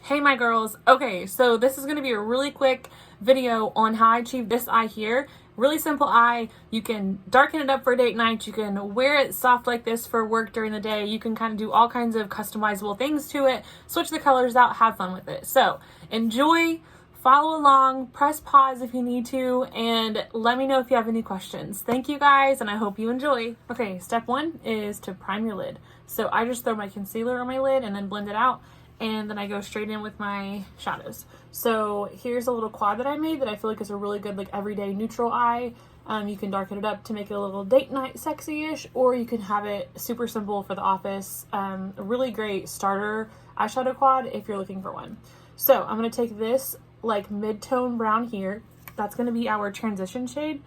Hey my girls. Okay, so this is going to be a really quick video on how I achieve this eye here. Really simple eye. You can darken it up for date night. You can wear it soft like this for work during the day. You can kind of do all kinds of customizable things to it. Switch the colors out, have fun with it. So enjoy, follow along, press pause if you need to, and let me know if you have any questions. Thank you guys, and I hope you enjoy. Okay, step one is to prime your lid. So I just throw my concealer on my lid and then blend it out. And then I go straight in with my shadows. So here's a little quad that I made that I feel like is a really good like everyday neutral eye. You can darken it up to make it a little date night sexy-ish, or you can have it super simple for the office. A really great starter eyeshadow quad if you're looking for one. So I'm going to take this like mid-tone brown here. That's going to be our transition shade.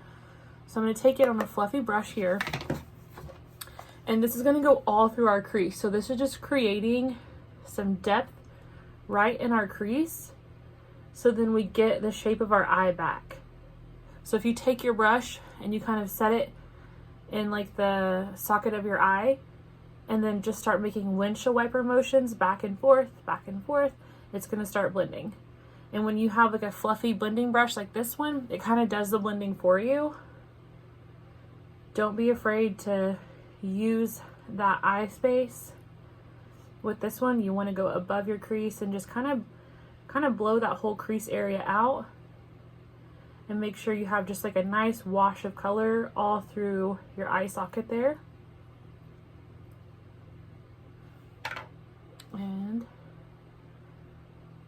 So I'm going to take it on a fluffy brush here. And this is going to go all through our crease. So this is just creating some depth right in our crease, so then we get the shape of our eye back. So if you take your brush and you kind of set it in like the socket of your eye and then just start making windshield wiper motions back and forth, it's going to start blending. And when you have like a fluffy blending brush like this one, it kind of does the blending for you. Don't be afraid to use that eye space. With this one, you want to go above your crease and just kind of blow that whole crease area out and make sure you have just like a nice wash of color all through your eye socket there. And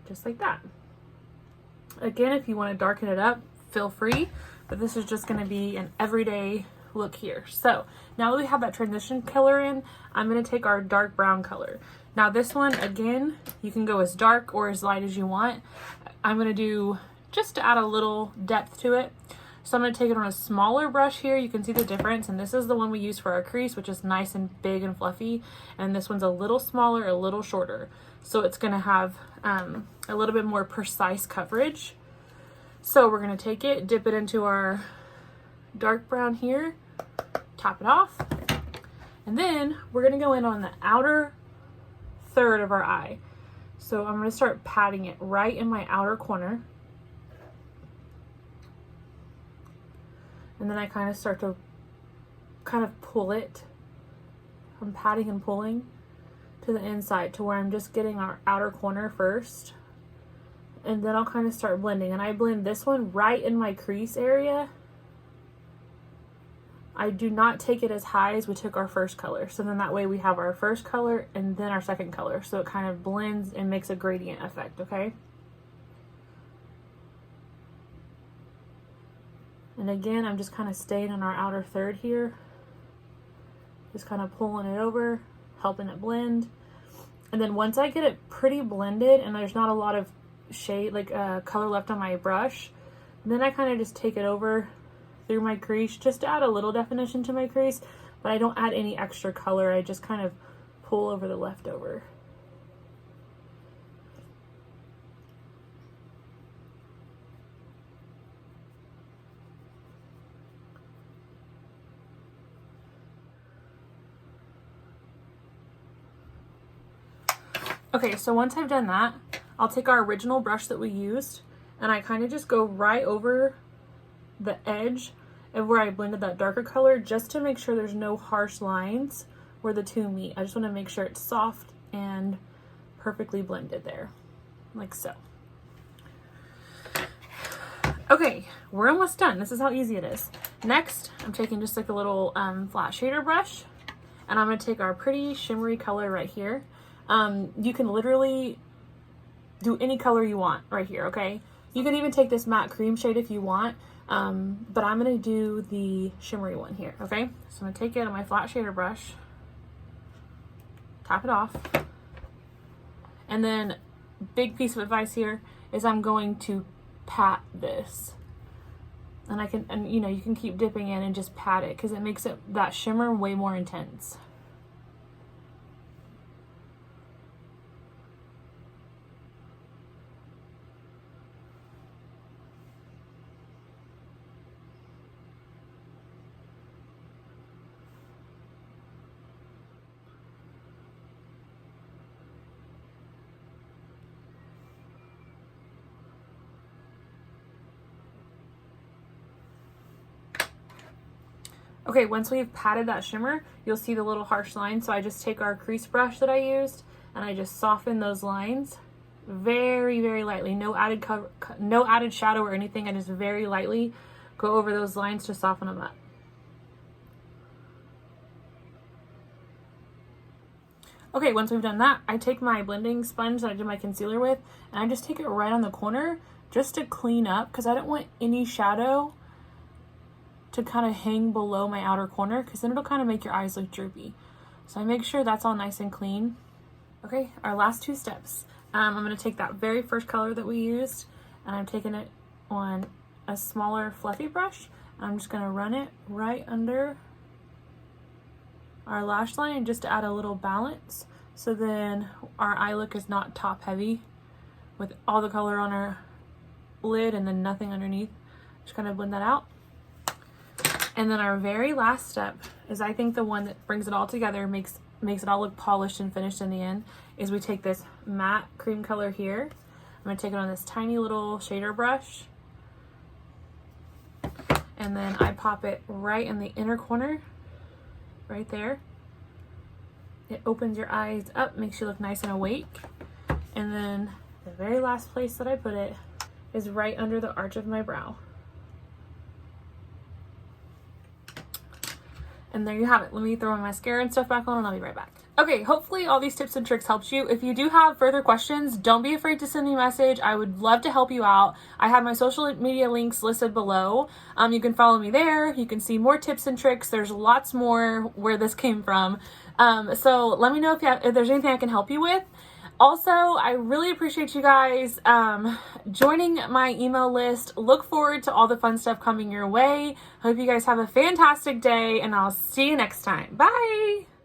just like that. Again, if you want to darken it up, feel free, but this is just going to be an everyday look here. So now that we have that transition color in, I'm going to take our dark brown color. Now this one, again, you can go as dark or as light as you want. I'm going to do just to add a little depth to it. So I'm going to take it on a smaller brush here. You can see the difference. And this is the one we use for our crease, which is nice and big and fluffy. And this one's a little smaller, a little shorter. So it's going to have a little bit more precise coverage. So we're going to take it, dip it into our dark brown here, top it off. And then we're going to go in on the outer third of our eye. So I'm going to start patting it right in my outer corner. And then I kind of start to pull it. I'm patting and pulling to the inside to where I'm just getting our outer corner first. And then I'll kind of start blending. And I blend this one right in my crease area. I do not take it as high as we took our first color. So then that way we have our first color and then our second color. So it kind of blends and makes a gradient effect, okay? And again, I'm just kind of staying on our outer third here. Just kind of pulling it over, helping it blend. And then once I get it pretty blended and there's not a lot of shade, like color left on my brush, then I kind of just take it over through my crease just to add a little definition to my crease, but I don't add any extra color. I just kind of pull over the leftover. Okay, so once I've done that, I'll take our original brush that we used and I kind of just go right over the edge of where I blended that darker color just to make sure there's no harsh lines where the two meet. I just want to make sure it's soft and perfectly blended there, like so. Okay, we're almost done. This is how easy it is. Next, I'm taking just like a little flat shader brush and I'm going to take our pretty shimmery color right here. You can literally do any color you want right here, okay? You can even take this matte cream shade if you want. But I'm going to do the shimmery one here, okay? So I'm going to take it on my flat shader brush, tap it off, and then big piece of advice here is I'm going to pat this. And you know, you can keep dipping in and just pat it because it makes that shimmer way more intense. Okay, once we've patted that shimmer, you'll see the little harsh lines. So I just take our crease brush that I used and I just soften those lines very, very lightly. No added no added shadow or anything. I just very lightly go over those lines to soften them up. Okay, once we've done that, I take my blending sponge that I did my concealer with, and I just take it right on the corner just to clean up, because I don't want any shadow to kind of hang below my outer corner, because then it'll kind of make your eyes look droopy. So I make sure that's all nice and clean. Okay, our last two steps. I'm going to take that very first color that we used, and I'm taking it on a smaller fluffy brush, and I'm just going to run it right under our lash line just to add a little balance, so then our eye look is not top heavy with all the color on our lid and then nothing underneath. Just kind of blend that out. And then our very last step is, I think the one that brings it all together, makes it all look polished and finished in the end, is we take this matte cream color here. I'm going to take it on this tiny little shader brush, and then I pop it right in the inner corner, right there. It opens your eyes up, makes you look nice and awake. And then the very last place that I put it is right under the arch of my brow. And there you have it. Let me throw my mascara and stuff back on and I'll be right back. Okay, hopefully all these tips and tricks helped you. If you do have further questions, don't be afraid to send me a message. I would love to help you out. I have my social media links listed below. You can follow me there. You can see more tips and tricks. There's lots more where this came from. So let me know if there's anything I can help you with. Also, I really appreciate you guys joining my email list. Look forward to all the fun stuff coming your way. Hope you guys have a fantastic day, and I'll see you next time. Bye!